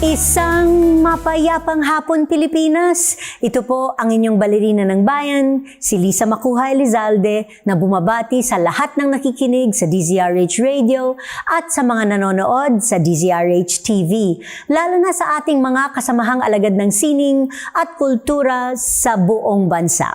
Isang mapayapang hapon, Pilipinas. Ito po ang inyong balerina ng bayan, si Lisa Macuja Elizalde, na bumabati sa lahat ng nakikinig sa DZRH Radio at sa mga nanonood sa DZRH TV, lalo na sa ating mga kasamahang alagad ng sining at kultura sa buong bansa.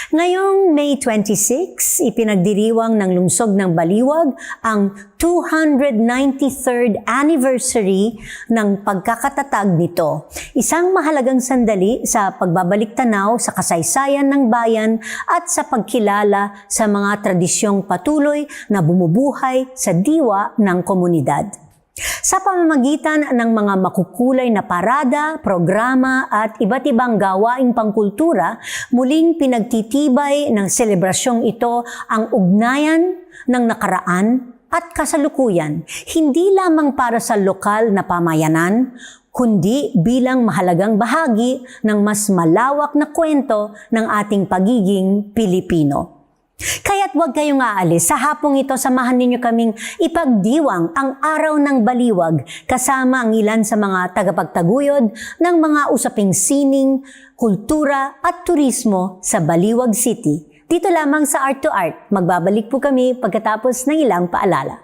Ngayong May 26, ipinagdiriwang ng lungsod ng Baliwag ang 293rd anniversary ng pagkakatatag nito. Isang mahalagang sandali sa pagbabalik-tanaw sa kasaysayan ng bayan at sa pagkilala sa mga tradisyong patuloy na bumubuhay sa diwa ng komunidad. Sa pamamagitan ng mga makukulay na parada, programa at iba't ibang gawaing pangkultura, muling pinagtitibay ng selebrasyong ito ang ugnayan ng nakaraan at kasalukuyan, hindi lamang para sa lokal na pamayanan, kundi bilang mahalagang bahagi ng mas malawak na kwento ng ating pagiging Pilipino. Kaya't huwag kayong aalis. Sa hapong ito, samahan ninyo kaming ipagdiwang ang Araw ng Baliwag kasama ang ilan sa mga tagapagtaguyod ng mga usaping sining, kultura at turismo sa Baliwag City. Dito lamang sa Art to Art. Magbabalik po kami pagkatapos ng ilang paalala.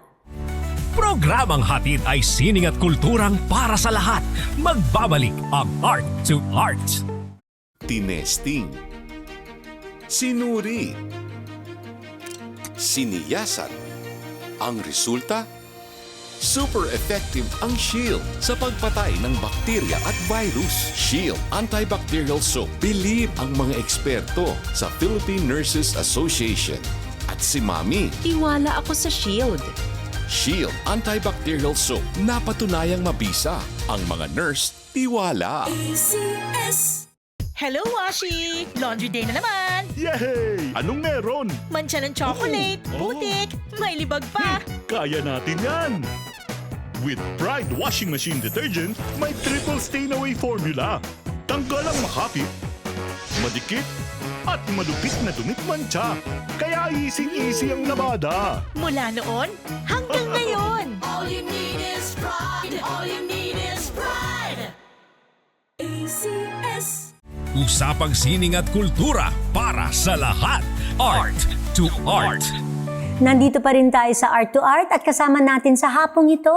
Programang hatid ay sining at kulturang para sa lahat. Magbabalik ang Art to Art. Tinesting, sinuri, siniyasan. Ang resulta? Super effective ang Shield sa pagpatay ng bakterya at virus. Shield Antibacterial Soap. Believe ang mga eksperto sa Philippine Nurses Association. At si Mami. Tiwala ako sa Shield. Shield Antibacterial Soap. Napatunayang mabisa. Ang mga nurse, tiwala. Hello, Washi! Laundry day na naman! Yay! Anong meron? Mancha ng chocolate, putik, may libag pa. Kaya natin yan! With Pride Washing Machine Detergent, may triple stain-away formula. Tanggal ang makapit, madikit, at malupit na dumit mancha. Kaya easy-easy ang labada. Mula noon hanggang ngayon. All you need is pride. All you need is pride. ACS. Usapang sining at kultura para sa lahat. Art to Art. Nandito pa rin tayo sa Art to Art at kasama natin sa hapong ito,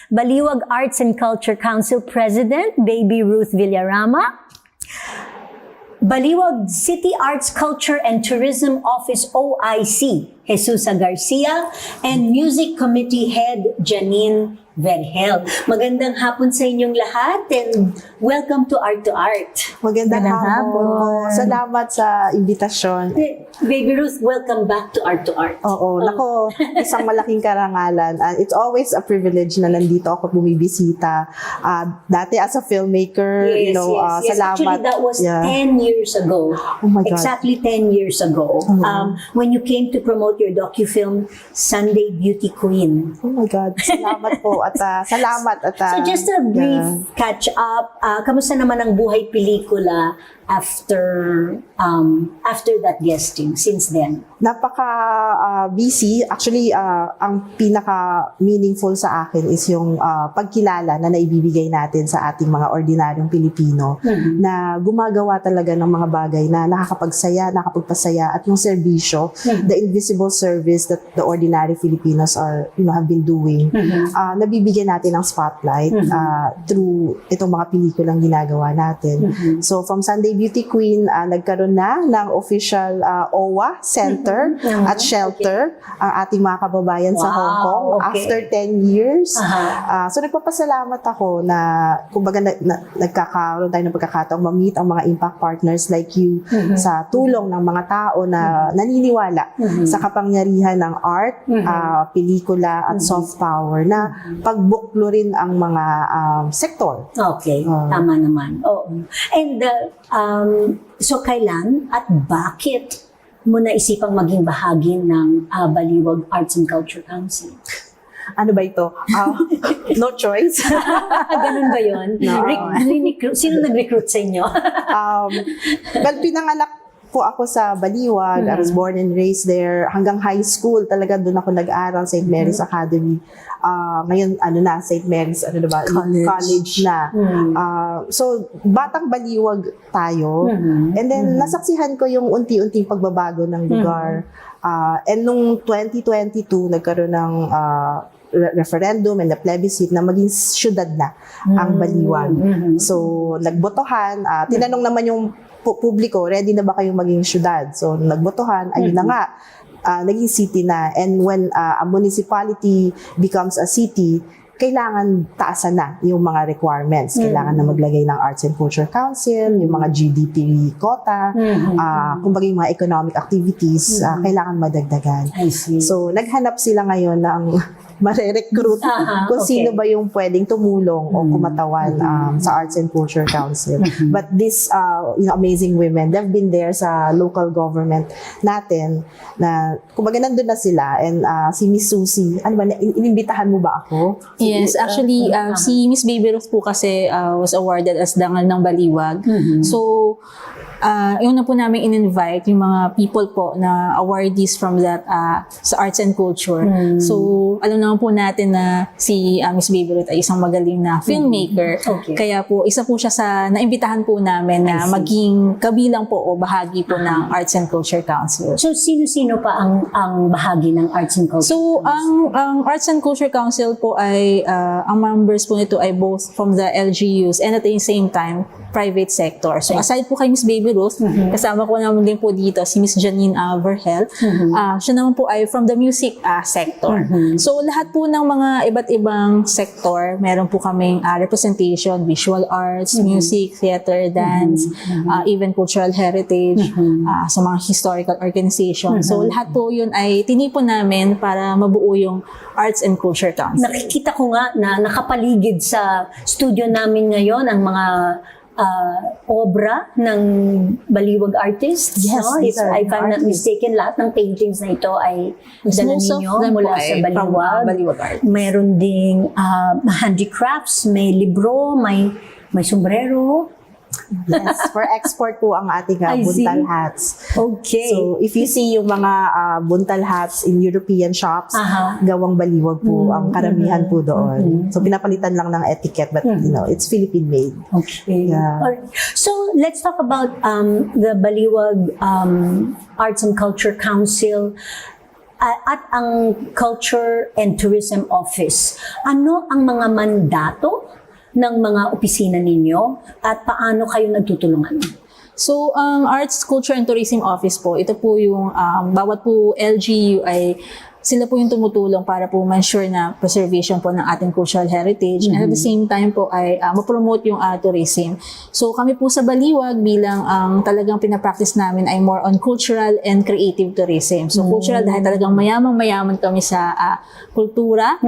Baliwag Arts and Culture Council President, Baby Ruth Villarama, Baliwag City Arts, Culture and Tourism Office OIC, Jesusa Garcia, and Music Committee Head, Janine Verhel. Magandang hapon sa inyong lahat and welcome to Art to Art. Magandang hapon. Salamat sa imbitasyon. Baby Ruth, welcome back to Art to Art. Oo, nako, isang malaking karangalan. It's always a privilege na nandito ako bumibisita. Dati as a filmmaker, Yes. salamat. Actually, that was 10 years ago. Oh my God. Exactly 10 years ago. When you came to promote your docufilm, Sunday Beauty Queen. Oh my God, salamat po. At salamat. So just a brief catch up, kamusta naman ang buhay pelikula after that guesting, since then? Napaka busy. Actually, ang pinaka meaningful sa akin is yung pagkilala na naibibigay natin sa ating mga ordinaryong Pilipino na gumagawa talaga ng mga bagay na nakakapagsaya, nakapagpasaya, at yung serbisyo, the invisible service that the ordinary Filipinos have been doing. Nabibigyan natin ng spotlight through itong mga pelikulang ginagawa natin. So from Sunday Beauty Queen, nagkaroon na ng official OWA Center at shelter ang ating mga kababayan sa Hong Kong after 10 years. So nagpapasalamat ako na kumbaga nagkakaroon tayo ng pagkakataong ma-meet ang mga impact partners like you sa tulong ng mga tao na naniniwala sa kapangyarihan ng art, pelikula at soft power na pagbuklo rin ang mga sektor. Okay, tama naman. And so kailan at bakit mo naisipang maging bahagi ng Baliwag Arts and Culture Council? Ano ba ito? No choice. Ganun ba yun? No. Sino nag-recruit sa inyo? Well, pinanganak po ako sa Baliwag. I was born and raised there. Hanggang high school, talaga doon ako nag-aral, St. Mary's Academy. Ngayon, St. Mary's, college na. So, batang Baliwag tayo. And then, nasaksihan ko yung unti-unting pagbabago ng lugar. And nung 2022, nagkaroon ng referendum and the plebiscite na maging syudad na ang Baliwag. So, nagbotohan. Tinanong naman yung publiko, ready na ba kayong maging syudad? So, nagbotohan, ayun na nga, naging city na. And when a municipality becomes a city, kailangan taasan na yung mga requirements. Kailangan na maglagay ng Arts and Culture Council, yung mga GDP quota, kumbaga yung mga economic activities, kailangan madagdagan. I see. So, naghanap sila ngayon ng mare-recruit kung sino ba yung pwedeng tumulong o kumatawan sa Arts and Culture Council. But these amazing women, they've been there sa local government natin na kumbaga nandun na sila. And si Miss Susie, ano ba, inimbitahan mo ba ako? Yes, actually, si Miss Baby Ruth po kasi was awarded as Dangal ng Baliwag. So, yun na po namin in-invite yung mga people po na awardees from that sa arts and culture. So, alam naman po natin na si Miss Baby Ruth ay isang magaling na filmmaker. Kaya po, isa po siya sa naimbitahan po namin na maging kabilang po o bahagi po ng Arts and Culture Council. So, sino-sino pa ang bahagi ng Arts and Culture? So, ang Arts and Culture Council po ay, ang members po nito ay both from the LGUs and at the same time, private sector. So, aside po kay Miss Baby Ruth, kasama ko naman din po dito si Miss Janine Verhel. Siya naman po ay from the music sector. So, lahat po ng mga iba't ibang sector, meron po kaming representation, visual arts, music, theater, dance, even cultural heritage, sa mga historical organization. So, lahat po yun ay tinipon namin para mabuo yung Arts and Culture Council. Nakikita ko nga na nakapaligid sa studio namin ngayon ang mga obra ng Baliwag artists. Yes, no? these If are I'm not artists. mistaken, lahat ng paintings na ito ay dala Most of ninyo them mula po sa ay from, Baliwag. Baliwag artists. Meron ding handicrafts, may libro, may sombrero. Yes, for export po ang ating I see. buntal hats. Okay. So, if you see yung mga buntal hats in European shops, gawang Baliwag po ang karamihan po doon. So, pinapalitan lang ng etiquette, but it's Philippine made. Okay. Yeah. Alright. So, let's talk about the Baliwag Arts and Culture Council at ang Culture and Tourism Office. Ano ang mga mandato ng mga opisina ninyo at paano kayo nagtutulungan? So, ang Arts, Culture, and Tourism Office po, ito po yung bawat po LGU ay sila po yung tumutulong para po ma-ensure na preservation po ng ating cultural heritage and at the same time po ay ma-promote yung tourism. So, kami po sa Baliwag bilang ang talagang pinapractice namin ay more on cultural and creative tourism. So, cultural dahil talagang mayamang-mayaman kami sa kultura,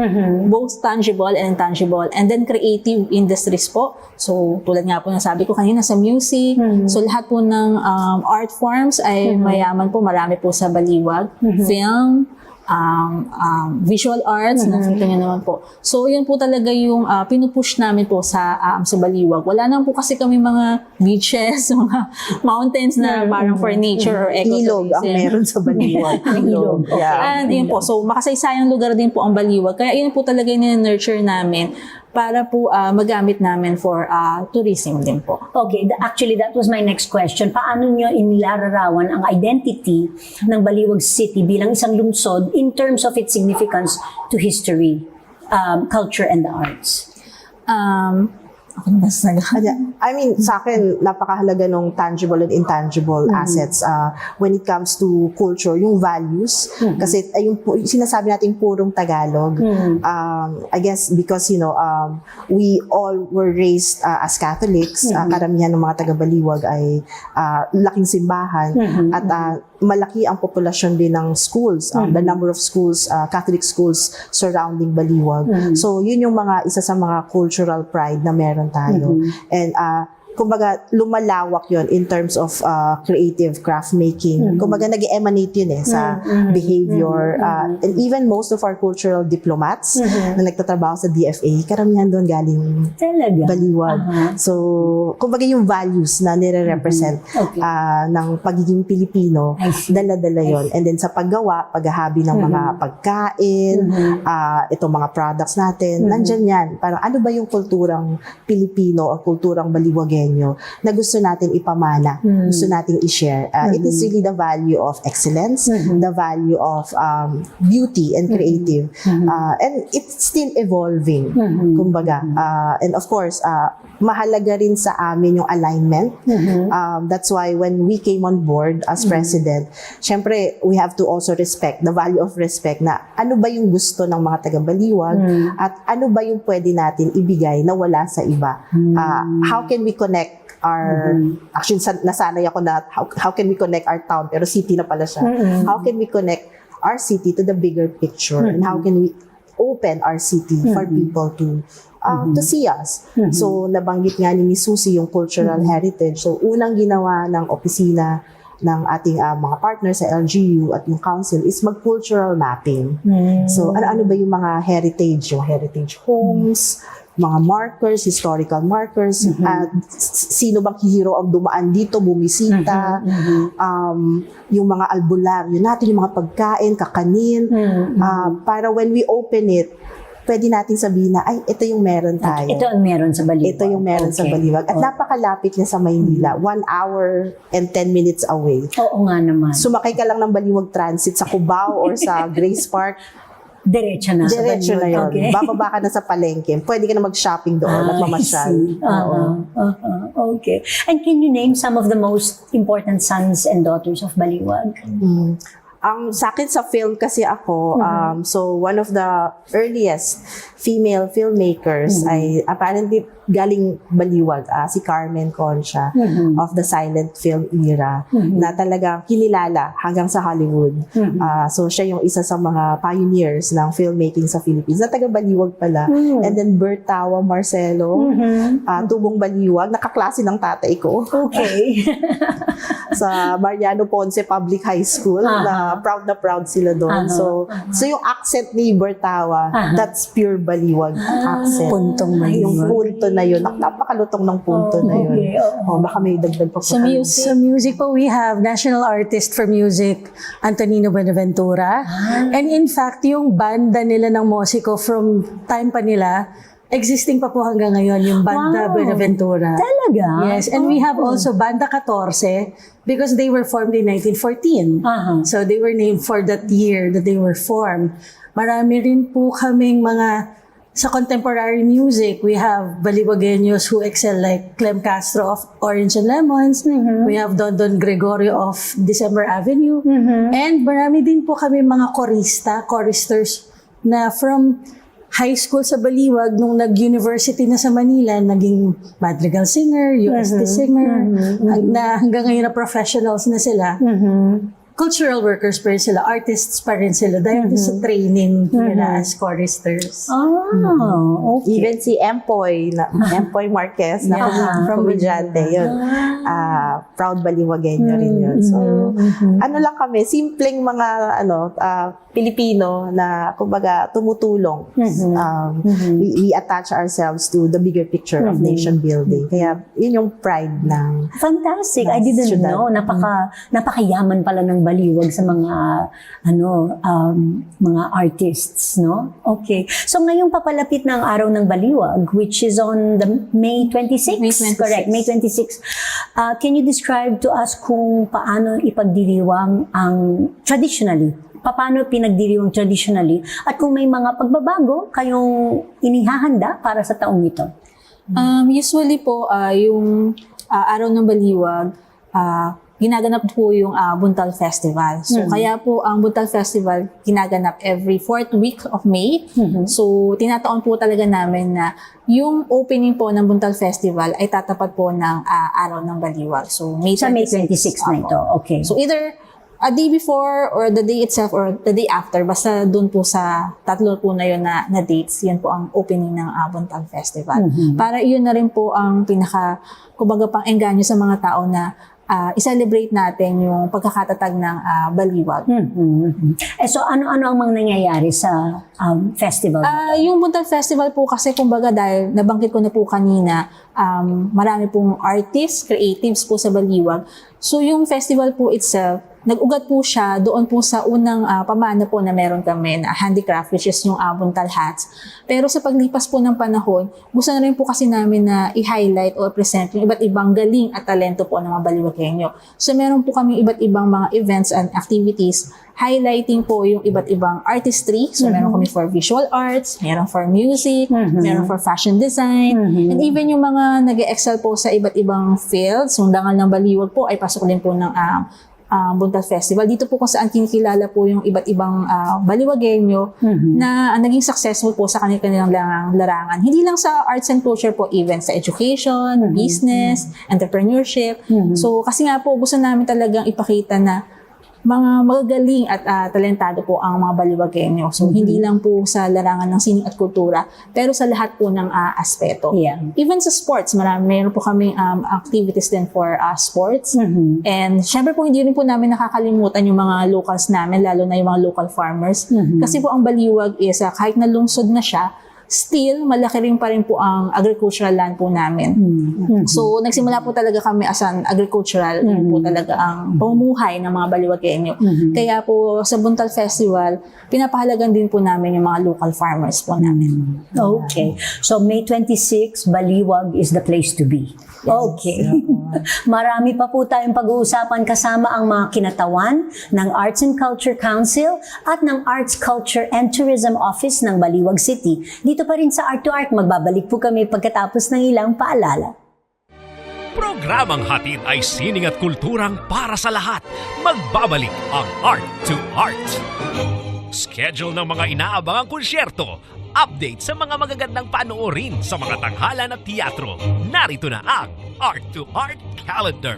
both tangible and intangible. And then creative industries po. So, tulad nga po ng sabi ko kanina sa music. So, lahat po ng art forms ay mayaman po. Marami po sa Baliwag. Film, visual arts, nakita nyo naman po. So, yun po talaga yung pinupush namin po sa Baliwag. Wala naman po kasi kami mga beaches, mga mountains na parang for nature or ecotourism. Ilog ang meron sa Baliwag. Ilog. Yeah. And yun po, so makasaysayang lugar din po ang Baliwag. Kaya yun po talaga yung nurture namin para po magamit namin for tourism din po. Okay, actually that was my next question. Paano nyo inilalarawan ang identity ng Baliwag City bilang isang lungsod in terms of its significance to history, culture, and the arts? I mean, sa akin, napakahalaga ng tangible and intangible assets when it comes to culture, yung values. Kasi yung sinasabi natin purong Tagalog. I guess because, we all were raised as Catholics. Karamihan ng mga taga-Baliwag ay laking simbahan. At malaki ang populasyon din ng schools, the number of schools, Catholic schools surrounding Baliwag. So, yun yung isa sa mga cultural pride na meron tayo. And kumbaga, lumalawak yon in terms of creative craft making. Kumbaga, nag-emanate yun sa behavior. And even most of our cultural diplomats na nagtatrabaho sa DFA, karamihan doon galing Talaga? Baliwag. So, kumbaga yung values na nire-represent Okay. ng pagiging Pilipino, I see. dala-dala yon. And then sa paggawa, paghahabi ng mga pagkain, itong mga products natin, nandyan yan. Parang ano ba yung kulturang Pilipino o kulturang Baliwagenyo na gusto natin ipamana, gusto natin i-share. It is really the value of excellence, the value of beauty and creative. And it's still evolving, kumbaga. And of course, mahalaga rin sa amin yung alignment. That's why when we came on board as president, syempre, we have to also respect, the value of respect na ano ba yung gusto ng mga taga-Baliwag at ano ba yung pwede natin ibigay na wala sa iba. How can we connect our, actually nasanay ako na how can we connect our town, pero city na pala siya. How can we connect our city to the bigger picture and how can we open our city for people to see us. So, nabanggit nga ni Miss Susie yung cultural heritage. So, unang ginawa ng opisina ng ating mga partners sa LGU at yung council is mag-cultural mapping. So, ano ba yung mga heritage? Yung heritage homes, mga markers, historical markers, at sino bang hero ang dumaan dito, bumisita, yung mga albularyo natin, yung mga pagkain, kakanin, para when we open it, pwede natin sabihin na, ay, ito yung meron tayo. Ito ang meron sa Baliwag. Ito yung meron sa Baliwag. At napakalapit niya sa Maynila. 1 hour and 10 minutes away. Oo nga naman. Sumakay ka lang ng Baliwag Transit sa Cubao or sa Grace Park. Diretso na sa Diretso na Baliwag. yun. Okay. Bababa ka na sa palengke. Pwede ka na mag-shopping doon at mamasyal. Okay. And can you name some of the most important sons and daughters of Baliwag? Ang sa akin sa film kasi ako, so one of the earliest female filmmakers ay apparently galing Baliwag, si Carmen Concha of the silent film era na talagang kinilala hanggang sa Hollywood. So siya yung isa sa mga pioneers ng filmmaking sa Philippines na taga Baliwag pala. And then Bertawa Marcelo, tubong Baliwag, nakaklase ng tatay ko. Okay. Sa Mariano Ponce Public High School na proud sila doon. So yung accent ni Bertawa, that's pure Baliwag accent. Puntong Baliwag. Yung punto na yun, napakalutong ng punto na yun. Okay, Baka may dagdag pa po. Sa music, Sa music po, we have National Artist for Music, Antonino Buenaventura. And in fact, yung banda nila ng Mosico from time pa nila, existing pa po hanggang ngayon, yung Banda Wow. Buenaventura. Talaga? Yes, and we have also Banda 14 because they were formed in 1914. So they were named for that year that they were formed. Marami rin po kaming mga sa contemporary music. We have Baliwageños who excel like Clem Castro of Orange and Lemons. We have Don Gregorio of December Avenue. And marami din po kami mga choristers na from high school sa Baliwag, nung nag-university na sa Manila, naging madrigal singer, UST singer, na hanggang ngayon na professionals na sila. Cultural workers pa rin sila, artists pa rin sila dahil sa training nila as choristers. Okay. Even si Empoy Marquez na komedyante yun. Proud Baliwagenyo rin yun. So, ano lang kami, simpleng mga Pilipino na kumbaga tumutulong. We attach ourselves to the bigger picture of nation building. Kaya yun yung pride ng Fantastic. I didn't Syudad. know. Napakayaman pala ng Baliwag sa mga mga artists, no? Okay. So ngayong papalapit na ang araw ng Baliwag, which is on the May 26, May 26. correct? May 26. Can you describe to us kung paano ipagdiriwang ang traditionally? Paano pinagdiriwang traditionally? At kung may mga pagbabago kayong inihahanda para sa taong ito? Usually po, yung Araw ng Baliwag, ginaganap po yung Buntal Festival. So, kaya po ang Buntal Festival ginaganap every 4th week of May. So, tinataon po talaga namin na yung opening po ng Buntal Festival ay tatapat po ng Araw ng Baliwag. So, May 26, Sa May 26 na ito. Okay. So, either a day before or the day itself or the day after, basta dun po sa tatlo po na yun na dates, yan po ang opening ng Buntag Festival. Para yun na rin po ang pinaka, kumbaga pang engganyo sa mga tao na i-celebrate natin yung pagkakatatag ng Baliwag. So ano-ano ang mga nangyayari sa festival? Yung Buntag Festival po kasi kumbaga dahil nabanggit ko na po kanina, marami pong artists, creatives po sa Baliwag. So yung festival po itself, nag-ugat po siya doon po sa unang pamana po na meron kami na handicraft, which is yung buntal hats. Pero sa paglipas po ng panahon, gusto na rin po kasi namin na i-highlight or present yung iba't ibang galing at talento po ng mga Baliwagenyo. So meron po kami iba't ibang mga events and activities highlighting po yung iba't ibang artistry. So meron kami for visual arts, meron for music, meron for fashion design, and even yung mga nag-excel po sa iba't ibang fields. Yung dangal ng Baliwag po ay pasok din po ng Buntag Festival. Dito po kung saan kinikilala po yung iba't ibang Baliwagenyo na naging successful po sa kanilang larangan. Hindi lang sa arts and culture po, even sa education, business, entrepreneurship. So kasi nga po gusto namin talagang ipakita na mga magagaling at talentado po ang mga Baliwagenyo. So, hindi lang po sa larangan ng sining at kultura, pero sa lahat po ng aspeto. Even sa sports, meron po kaming activities din for sports. And syempre po, hindi rin po namin nakakalimutan yung mga locals namin, lalo na yung mga local farmers. Kasi po ang Baliwag is, kahit na lungsod na siya, still, malaki rin pa rin po ang agricultural land po namin. So, nagsimula po talaga kami as an agricultural, po talaga ang pamumuhay ng mga Baliwagenyo. Kaya po, sa Buntag Festival, pinapahalagan din po namin yung mga local farmers po namin. Okay. So, May 26, Baliwag is the place to be. Okay. Marami pa po tayong pag-uusapan kasama ang mga kinatawan ng Arts and Culture Council at ng Arts, Culture and Tourism Office ng Baliwag City. Dito pa rin sa Art to Art, magbabalik po kami pagkatapos ng ilang paalala. Programang hatid ay sining at kulturang para sa lahat. Magbabalik ang Art to Art. Schedule ng mga inaabangang konsyerto. Update sa mga magagandang panoorin sa mga tanghalan at teatro. Narito na ang Art to Art Calendar.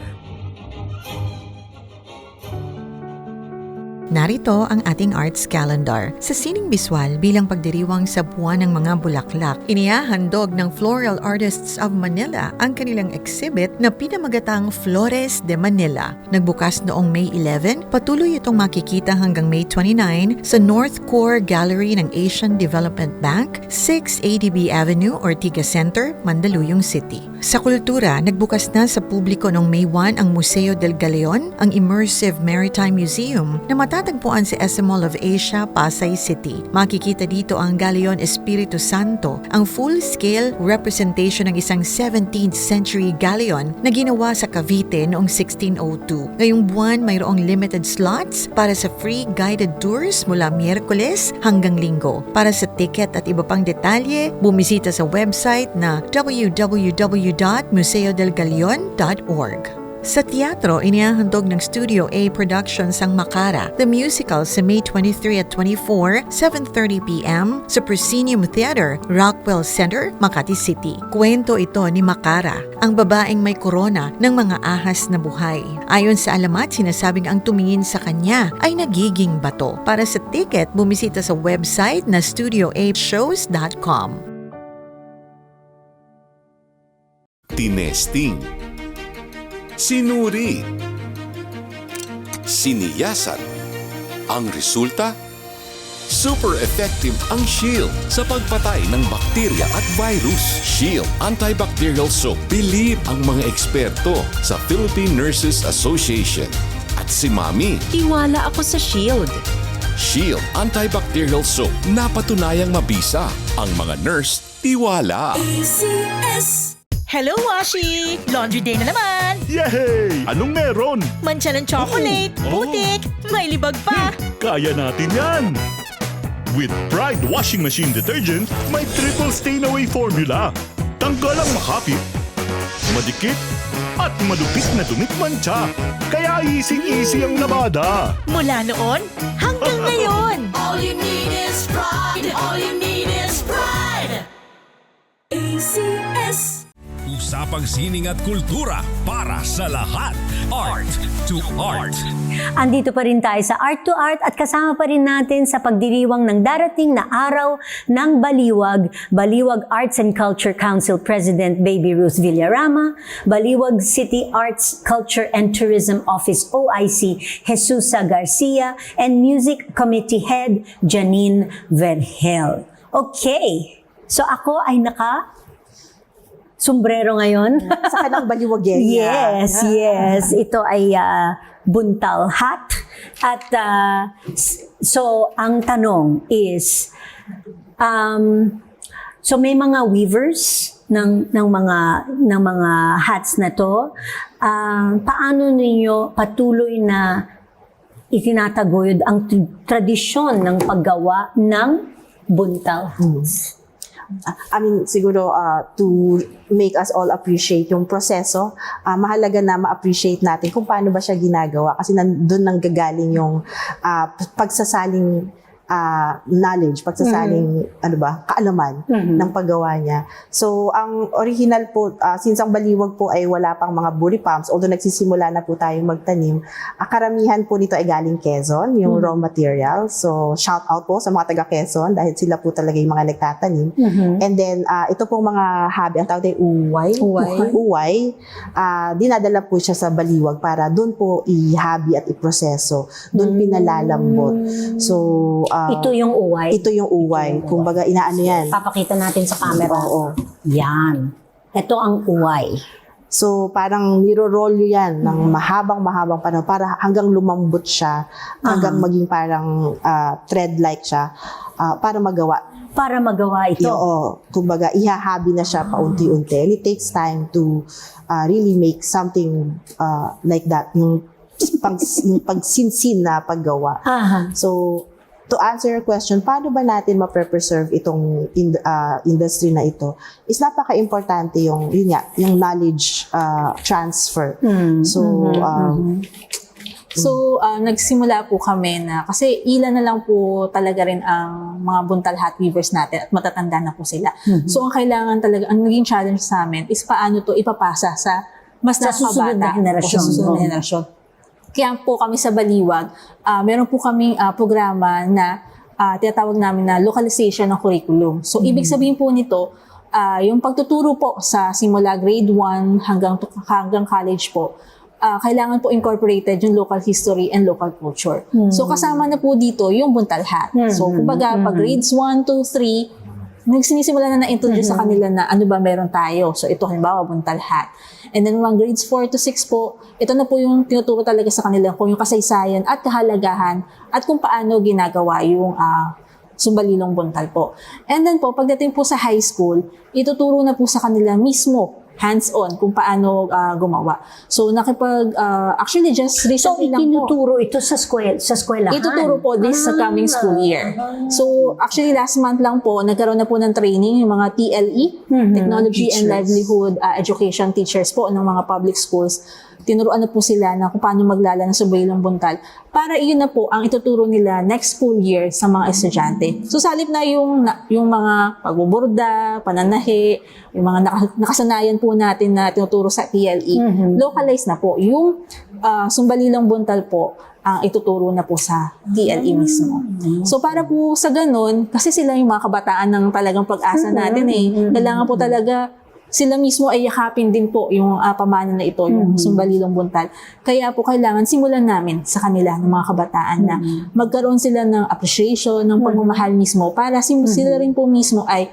Narito ang ating arts calendar. Sa sining biswal bilang pagdiriwang sa buwan ng mga bulaklak, inihahandog ng Floral Artists of Manila ang kanilang exhibit na pinamagatang Flores de Manila. Nagbukas noong May 11, patuloy itong makikita hanggang May 29 sa North Core Gallery ng Asian Development Bank, 6 ADB Avenue, Ortigas Center, Mandaluyong City. Sa kultura, nagbukas na sa publiko noong May 1 ang Museo del Galeon, ang Immersive Maritime Museum na matatagpuan sa SM Mall of Asia, Pasay City. Makikita dito ang Galeon Espiritu Santo, ang full-scale representation ng isang 17th century galleon na ginawa sa Cavite noong 1602. Ngayong buwan, mayroong limited slots para sa free guided tours mula Miyerkules hanggang Linggo. Para sa ticket at iba pang detalye, bumisita sa website na www.museodelgaleon.org. Sa teatro, inihahandog ng Studio A Productions ang Makara, the musical sa May 23 at 24, 7:30 p.m. sa Proscenium Theater, Rockwell Center, Makati City. Kwento ito ni Makara, ang babaeng may korona ng mga ahas na buhay. Ayon sa alamat, sinasabing ang tumingin sa kanya ay nagiging bato. Para sa ticket, bumisita sa website na studioashows.com. Tinesting, sinuri, siniyasan. Ang resulta? Super effective ang Shield sa pagpatay ng bakterya at virus. Shield Antibacterial Soap. Believe ang mga eksperto sa Philippine Nurses Association. At si Mami. Tiwala ako sa Shield. Shield Antibacterial Soap. Napatunayang mabisa. Ang mga nurse, tiwala. Hello, Washi! Laundry day na naman! Yay! Anong meron? Mancha ng chocolate, putik, may libag pa! Kaya natin yan! With Pride Washing Machine Detergent, may triple stain-away formula. Tanggalang makapit, madikit, at malupit na dumit mancha. Kaya easy-easy ang labada. Mula noon hanggang ngayon! All you need is pride. All you need is pride. ACS. Usapang sining at kultura para sa lahat. Art to Art. Andito pa rin tayo sa Art to Art at kasama pa rin natin sa pagdiriwang ng darating na araw ng Baliwag Arts and Culture Council President Baby Ruth Villarama, Baliwag City Arts, Culture and Tourism Office OIC Jesusa Garcia, and Music Committee Head Janine Vergel. Okay, so ako ay sombrero ngayon. Sa kanang baliwagenya. Yes. Ito ay buntal hat. At so, ang tanong is, so may mga weavers ng mga hats na to. Paano ninyo patuloy na itinataguyod ang tradisyon ng paggawa ng buntal hats? I mean, siguro to make us all appreciate yung proseso, mahalaga na ma-appreciate natin kung paano ba siya ginagawa kasi nandun nang gagaling yung pagsasaling knowledge, pagsasaling kaalaman ng paggawa niya. So, ang original po, since ang Baliwag po ay wala pang mga buri pumps, although nagsisimula na po tayong magtanim, karamihan po nito ay galing Quezon, yung raw material. So, shout out po sa mga taga Quezon dahil sila po talaga yung mga nagtatanim. And then, ito pong mga hobby, ang tawag ay uway, dinadala po siya sa Baliwag para doon po i-hobby at i-proseso. Doon pinalalambot. So, ito yung uway. Ito yung uway. Kumbaga, inaano yan. Papakita natin sa camera. Oo. Yan. Ito ang uway. So, parang niro-roll yan ng mahabang panahon para hanggang lumambot siya, hanggang maging parang thread-like siya, para magawa. Para magawa ito? Oo. Kumbaga, ihahabi na siya paunti-unti. And it takes time to really make something like that. Yung pagsinsin na paggawa. So, to answer your question, paano ba natin ma-preserve itong industry na ito? Is napaka-importante yung knowledge transfer. So, nagsimula po kami na, kasi ilan na lang po talaga rin ang mga buntal hat weavers natin at matatanda na po sila. So, ang kailangan talaga, ang naging challenge sa amin is paano to ipapasa sa mas susunod na henerasyon. Sa susunod na henerasyon. Kaya po kami sa Baliwag, meron po kaming programa na tinatawag namin na localization ng curriculum. So, ibig sabihin po nito, yung pagtuturo po sa simula grade 1 hanggang college po, kailangan po incorporated yung local history and local culture. So, kasama na po dito yung buntal hat. So, kumbaga, pag grades 1, 2, 3, nagsisimula na na-introduce sa kanila na ano ba meron tayo. So, ito halimbawa, buntal hat. And then, mga grades 4 to 6 po, ito na po yung tinuturo talaga sa kanila kung yung kasaysayan at kahalagahan at kung paano ginagawa yung sumbalilong buntal po. And then po, pagdating po sa high school, ituturo na po sa kanila mismo hands-on kung paano gumawa. So, actually just recently lang po. So, itinuturo ito sa eskwelahan? Ituturo po this sa coming school year. So, actually last month lang po, nagkaroon na po ng training yung mga TLE, Technology and Livelihood Education Teachers po ng mga public schools. Tinuruan na po sila na kung paano maglala ng sumbalilong buntal para iyon na po ang ituturo nila next school year sa mga estudyante. So, salip na yung mga pagbuburda, pananahi, yung mga nakasanayan po natin na tinuturo sa TLE, localize na po. Yung sumbalilong buntal po, ang ituturo na po sa TLE mismo. So, para po sa ganun, kasi sila yung mga kabataan ng talagang pag-asa natin kailangan po talaga sila mismo ay yakapin din po yung pamana na ito, yung sumbalilong buntal. Kaya po kailangan simulan namin sa kanila ng mga kabataan na magkaroon sila ng appreciation, ng pagmamahal mismo para sila rin po mismo ay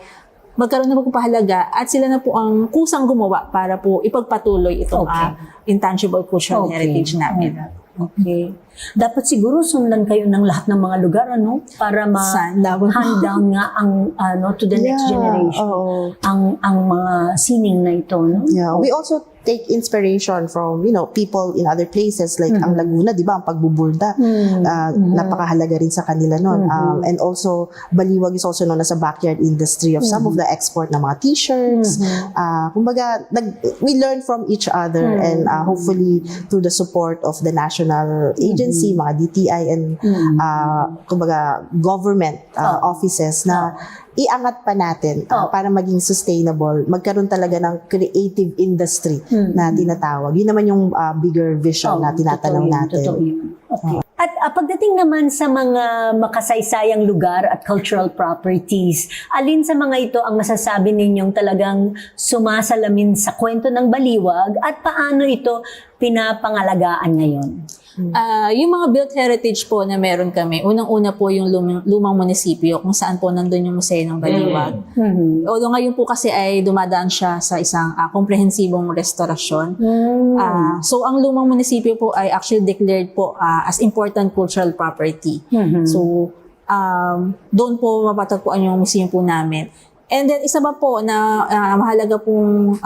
magkaroon ng pagpapahalaga at sila na po ang kusang gumawa para po ipagpatuloy itong intangible cultural heritage namin. Okay. Dapat siguro sundan kayo ng lahat ng mga lugar, ano? Para ma-hand down nga ang to the next generation. Ang mga sining na ito, no? Yeah. We also take inspiration from, people in other places like ang Laguna, di ba? Ang pagbuburda. Napakahalaga rin sa kanila nun. And also, Baliwag is also known as a backyard industry of some of the export na mga t-shirts. Kumbaga, we learn from each other and hopefully through the support of the national agency, mga DTI and kumbaga government offices na iangat pa natin para maging sustainable, magkaroon talaga ng creative industry na tinatawag. Yun naman yung bigger vision na tinatanaw natin. Totoo yun. Okay. At pagdating naman sa mga makasaysayang lugar at cultural properties, alin sa mga ito ang masasabi ninyong talagang sumasalamin sa kwento ng Baliwag at paano ito pinapangalagaan ngayon? Yung mga built heritage po na meron kami, unang-una po yung lumang munisipyo kung saan po nandun yung Museo ng Baliwag. Although ngayon po kasi ay dumadaan siya sa isang komprehensibong restorasyon. So ang lumang munisipyo po ay actually declared po as important cultural property. So doon po mapatagpuan yung museum po namin. And then, isa ba po na mahalaga pong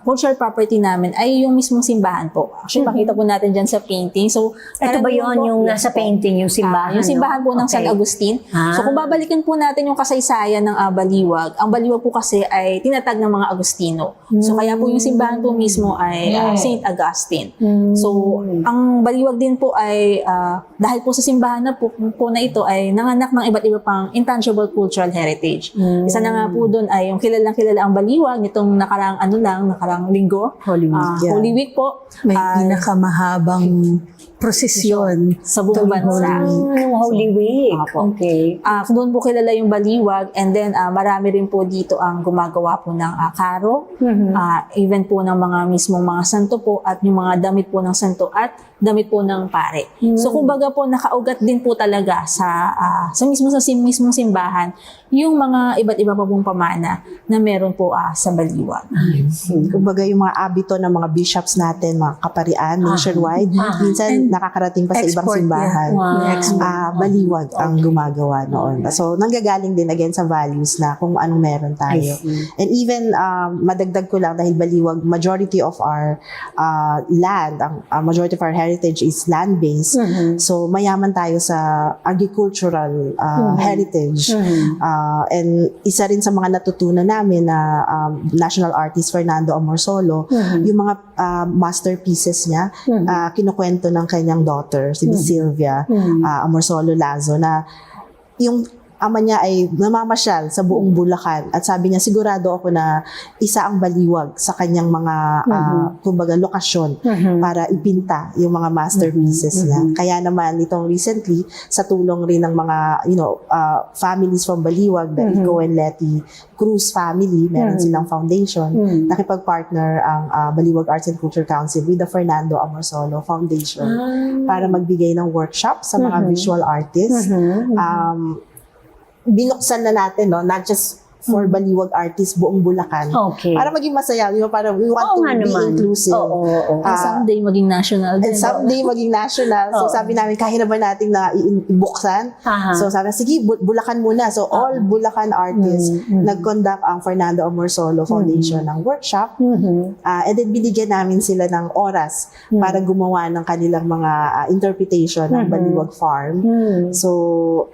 cultural property namin ay yung mismong simbahan po. Actually, makita po natin dyan sa painting. So, ito ba yun yung nasa painting, yung simbahan? Yung simbahan po ng San Agustin. So, kung babalikan po natin yung kasaysayan ng Baliwag, ang Baliwag po kasi ay tinatag ng mga Agustino. So, kaya po yung simbahan po mismo ay Saint Augustine. So, ang Baliwag din po ay, dahil po sa simbahan na po na ito ay nanganak ng iba't iba pang intangible cultural heritage. Isa na nga po doon ay yung kilalang-kilala ang Baliwag nitong nakarang linggo. Holy Week. Holy Week po. May pinakamahabang prosesyon sa buong bansa. Holy Week. Okay. Doon po kilala yung Baliwag and then marami rin po dito ang gumagawa po ng karo, even po ng mga mismong mga santo po at yung mga damit po ng santo at damit po ng pare. So kumbaga po nakaugat din po talaga sa mismong simbahan yung mga iba't iba pa pong pamana na meron po sa Baliwag. Kumbaga yung mga abito ng mga bishops natin, mga kaparian nationwide, minsan nakakarating pa sa ibang simbahan. Baliwag ang gumagawa noon. So nanggagaling din again sa values na kung anong meron tayo. And even madagdag ko lang dahil Baliwag, majority of our land, majority of our heritage is land-based. So mayaman tayo sa agricultural heritage. And isa rin sa mga natutunan namin na national artist Fernando Amorsolo, yung mga masterpieces niya, kinukwento ng kanyang daughter, si Sylvia Amorsolo Lazo, na yung ama niya ay namamasyal sa buong Bulacan at sabi niya sigurado ako na isa ang Baliwag sa kanyang mga kumbaga lokasyon para ipinta yung mga masterpieces niya. Kaya naman itong recently sa tulong rin ng mga families from Baliwag, the Ico and Letty Cruz family, meron silang foundation, nakipag-partner ang Baliwag Arts and Culture Council with the Fernando Amorsolo Foundation para magbigay ng workshop sa mga visual artists. Binuksan na natin, no? Not just for Baliwag artists, buong Bulacan. Okay. Para maging masaya, di ba? Para we want to be inclusive. And someday maging national. And someday maging national. So sabi namin, kaya naman natin na ibuksan. So sabi, sige, Bulacan muna. So all Bulacan artists nag-conduct ang Fernando Amorsolo Foundation ng workshop. And then binigyan namin sila ng oras para gumawa ng kanilang mga interpretation ng Baliwag Farm. So,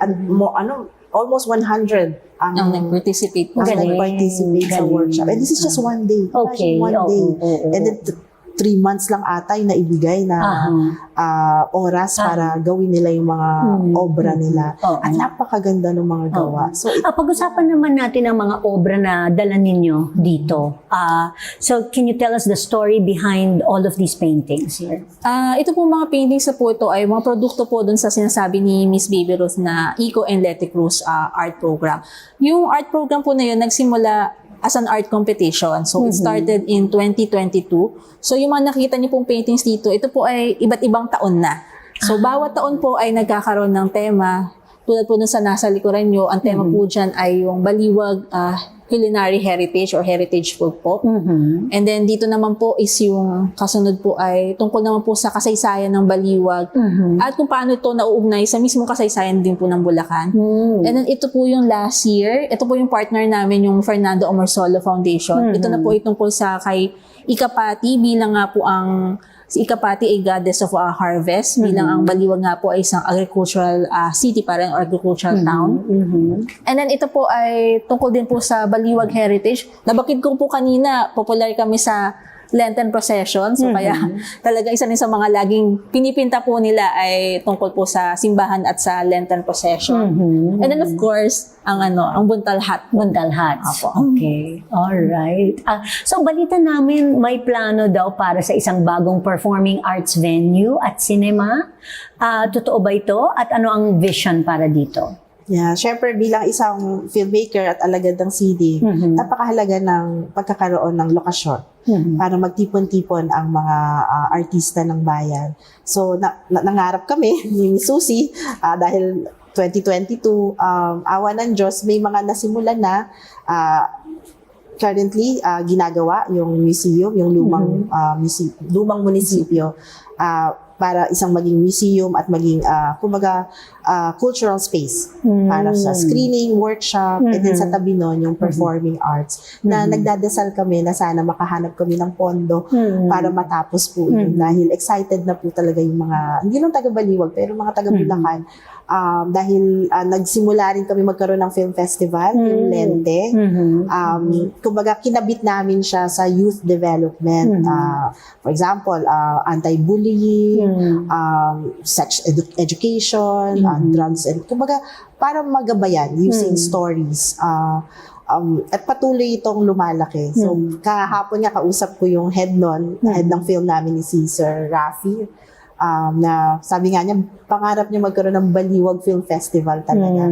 almost 100 ang nag-participate sa workshop. And this is just one day. Okay. One day. And then 3 months lang ata yung naibigay na oras para gawin nila yung mga obra nila. At napakaganda ng mga gawa. So, pag-usapan naman natin ang mga obra na dala ninyo dito. So, can you tell us the story behind all of these paintings here? Ito po mga paintings na po ito ay mga produkto po dun sa sinasabi ni Miss Baby Ruth na Ico and Letty Cruz art program. Yung art program po na yun nagsimula as an art competition. So, it started in 2022. So, yung mga nakita niyo pong paintings dito, ito po ay iba't ibang taon na. So, bawat taon po ay nagkakaroon ng tema. Tulad po dun sa nasa likuran nyo, ang tema po dyan ay yung Baliwag culinary heritage or heritage food po. And then dito naman po is yung kasunod po ay tungkol naman po sa kasaysayan ng Baliwag at kung paano ito nauugnay sa mismong kasaysayan din po ng Bulacan. And then ito po yung last year, ito po yung partner namin yung Fernando Amorsolo Foundation. Ito na po ay tungkol sa kay Ikapati bilang nga po ang si Ikapati ay goddess of harvest bilang ang Baliwag nga po ay isang agricultural city, parang agricultural town. And then ito po ay tungkol din po sa Baliwag heritage. Nabakid ko po kanina, popular kami sa Lenten procession. So kaya talaga isa rin sa mga laging pinipinta po nila ay tungkol po sa simbahan at sa Lenten procession. And then of course, ang buntal hat. Buntal hats. Apo. Okay. Alright. So, balita namin may plano daw para sa isang bagong performing arts venue at cinema. Totoo ba ito? At ano ang vision para dito? Yeah, syempre bilang isang filmmaker at alagad ng CD, napakahalaga ng pagkakaroon ng lokasyon para magtipon-tipon ang mga artista ng bayan. So, nangarap kami ni Miss Susie dahil 2022, awa ng Diyos, may mga nasimulan na currently ginagawa yung museum, yung lumang munisipyo. Para isang maging museum at maging cultural space para sa screening, workshop, and then sa tabi nun yung performing arts na nagdadasal kami na sana makahanap kami ng pondo para matapos po yun dahil excited na po talaga yung mga, hindi lang taga-Baliwag pero mga taga-Bulacan dahil nagsimula rin kami magkaroon ng film festival, yung Lente. Kumbaga, kinabit namin siya sa youth development. For example, anti-bullying, sex education, drugs, and kumbaga, para magabayan using stories. At patuloy itong lumalaki. So, kahapon nga kausap ko yung head ng film namin ni si Sir Rafi, na sabi nga niya, pangarap niya magkaroon ng Baliwag Film Festival talaga.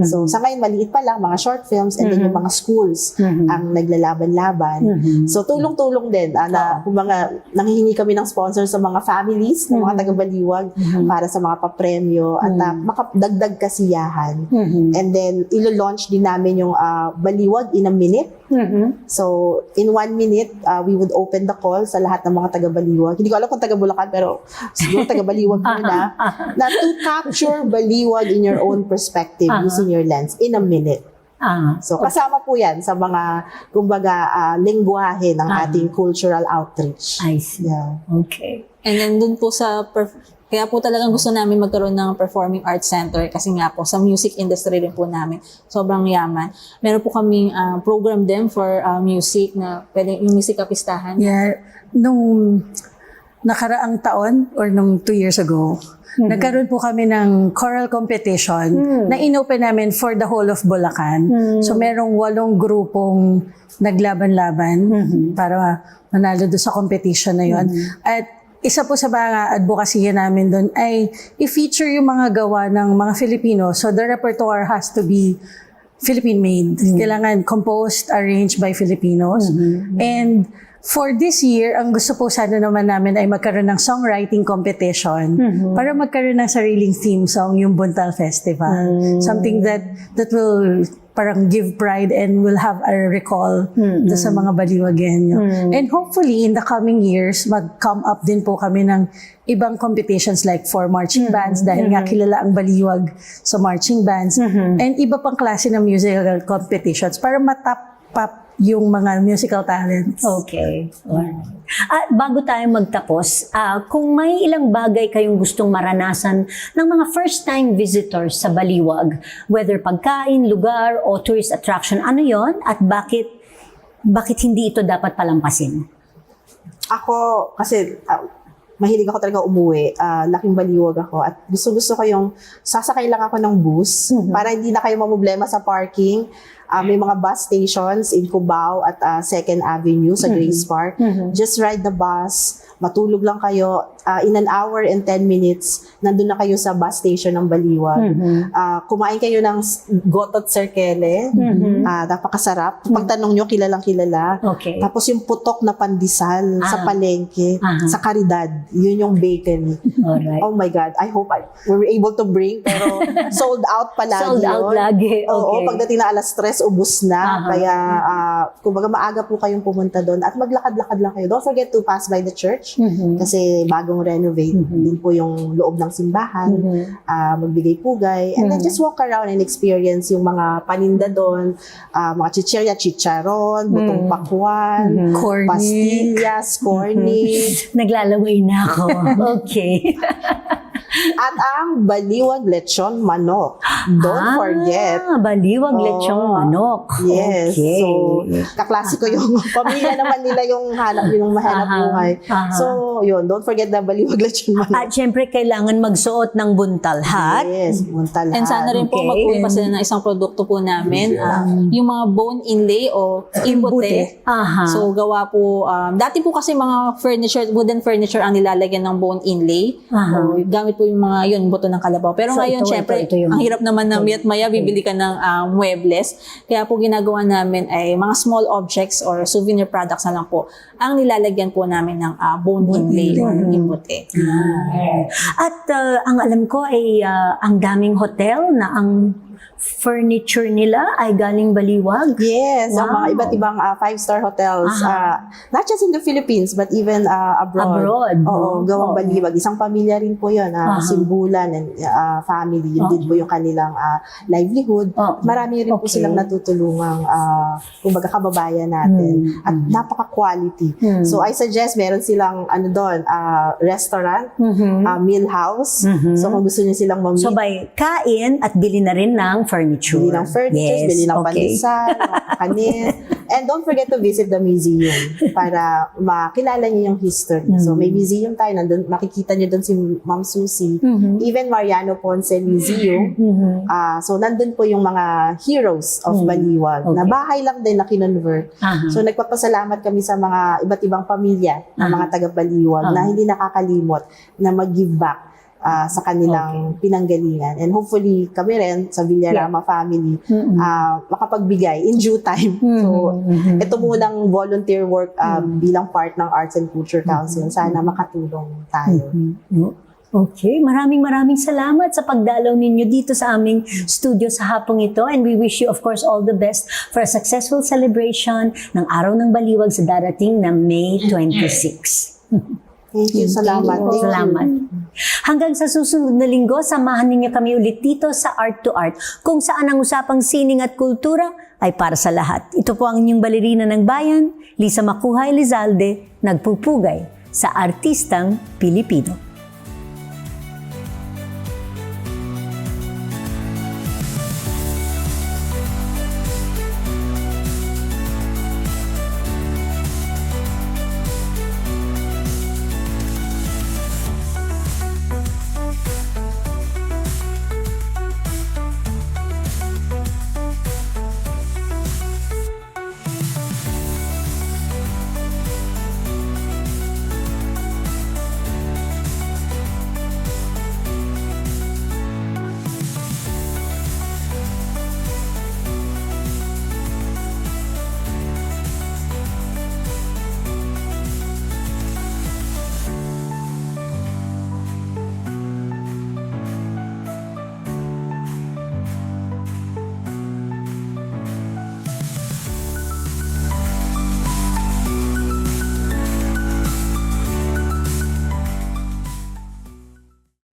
So, sa ngayon, maliit pa lang, mga short films, and then yung mga schools ang naglalaban-laban. So, tulong-tulong din. Kumbaga, nanghihingi kami ng sponsor sa mga families, ng mga taga-Baliwag, para sa mga papremyo, at makadagdag kasiyahan. And then, ilo-launch din namin yung Baliwag in a Minute. So, in 1 minute, we would open the call sa lahat ng mga taga-Baliwag. Hindi ko alam kung taga-Bulacan, pero siguro taga-Baliwag muna. Na to capture Baliwag in your own perspective using your lens in a minute. So, kasama po yan sa mga, kumbaga, lengguwahe ng ating cultural outreach. I see. Yeah. Okay. And then dun po kaya po talagang gusto namin magkaroon ng performing arts center kasi nga po sa music industry rin po namin sobrang yaman. Meron po kaming program din for music na pwedeng yung music kapistahan. Yeah, nung nakaraang taon or nung 2 years ago, nagkaroon po kami ng choral competition na inopen namin for the whole of Bulacan. So merong 8 grupong naglaban-laban para manalo doon sa competition na yon. At isa po sa mga advokasya namin doon ay i-feature yung mga gawa ng mga Filipino. So the repertoire has to be Philippine-made. Kailangan composed, arranged by Filipinos. And for this year, ang gusto po sana naman namin ay magkaroon ng songwriting competition para magkaroon ng sariling theme song yung Buntal Festival. Something that will parang give pride and will have a recall sa mga Baliwagenyo. And hopefully, in the coming years, mag-come up din po kami ng ibang competitions like for marching bands dahil nga kilala ang Baliwag sa marching bands and iba pang klase ng musical competitions para matap yung mga musical talents. Okay. Alright. Bago tayo magtapos, kung may ilang bagay kayong gustong maranasan ng mga first-time visitors sa Baliwag, whether pagkain, lugar, o tourist attraction, ano yon at bakit hindi ito dapat palampasin? Ako, kasi mahilig ako talaga umuwi. Laking Baliwag ako. At gusto ko yung sasakay lang ako ng bus para hindi na kayo mamblema sa parking. May mga bus stations in Cubao at 2nd Avenue sa Grace Park. Just ride the bus, matulog lang kayo. In an hour and 10 minutes, nandun na kayo sa bus station ng Baliwag. Kumain kayo ng gotot serkele. Napakasarap. Pagtanong nyo, kilalang kilala. Okay. Tapos yung putok na pandesal sa palengke, sa Caridad. Yun yung bacon. Alright. Oh my God. I hope we were able to bring, pero sold out palagi. Sold out yun. lagi. Okay. Oo, pagdating na alas 3, ubus na. Kaya, kumbaga maaga po kayong pumunta doon at maglakad-lakad lang kayo. Don't forget to pass by the church kasi bagong renovate din po yung loob ng simbahan. Magbigay pugay. And then just walk around and experience yung mga paninda doon. Mga chichirya, chicharon, butong pakwan, Corny. pastillas, corny. Naglalaway na ako. Okay. At ang baliwag lechon manok. Don't forget. Baliwag lechong manok. Yes. Okay. So, kaklasiko yung pamilya naman nila yung mahanap buhay. So, yun. Don't forget na baliwag lechon manok. At syempre, kailangan magsuot ng buntal hat. Yes, buntal hat. And sana rin po Okay. mag-uwi pa sila ng isang produkto po namin. Yung mga bone inlay o imbote. Aha. So, gawa po, dati po kasi mga furniture, wooden furniture ang nilalagyan ng bone inlay. Aha. O, gamit po yung mga yun, buto ng kalabaw. Pero So, ngayon, ito syempre, yung- ang hirap naman na miya't maya, bibili ka ng muebles. Kaya po ginagawa namin ay mga small objects or souvenir products na lang po ang nilalagyan po namin ng bone inlay or imbote. At ang alam ko ay ang daming hotel na ang furniture nila ay galing Baliwag. Yes, ang mga Wow. iba't ibang 5-star hotels. Not just in the Philippines, but even abroad. Abroad, Oo, no? gawang Oo. Baliwag. Isang pamilya rin po yun. Simbulan and family. Yun din po yung kanilang livelihood. Marami rin po Okay. silang natutulungang kumbaga kababayan natin. At napaka-quality. So I suggest meron silang doon, restaurant, meal house. So kung gusto niyo silang So by kain at bili na rin ng furniture. bili ng furniture, bili ng pandesal, kanin. And don't forget to visit the museum para makilala niyo yung history. So may museum tayo, nandun, makikita niyo doon si Ma'am Susie. Even Mariano Ponce Museum. So nandun po yung mga heroes of Baliwag na bahay lang din na kinonvert. So nagpapasalamat kami sa mga iba't ibang pamilya ng mga taga-Baliwag na hindi nakakalimot na mag-give back sa kanilang pinanggalingan. And hopefully, kami rin sa Villarama family, makapagbigay in due time. So, ito munang volunteer work bilang part ng Arts and Culture Council. Sana makatulong tayo. Okay, maraming salamat sa pagdalaw ninyo dito sa aming studio sa hapong ito, and we wish you of course all the best for a successful celebration ng Araw ng Baliwag sa darating na May 26. Thank you. Salamat. Thank you. Salamat. Hanggang sa susunod na linggo, samahan ninyo kami ulit dito sa Art to Art, kung saan ang usapang sining at kultura ay para sa lahat. Ito po ang inyong balerina ng bayan, Lisa Makuhay Lizalde, nagpupugay sa artistang Pilipino.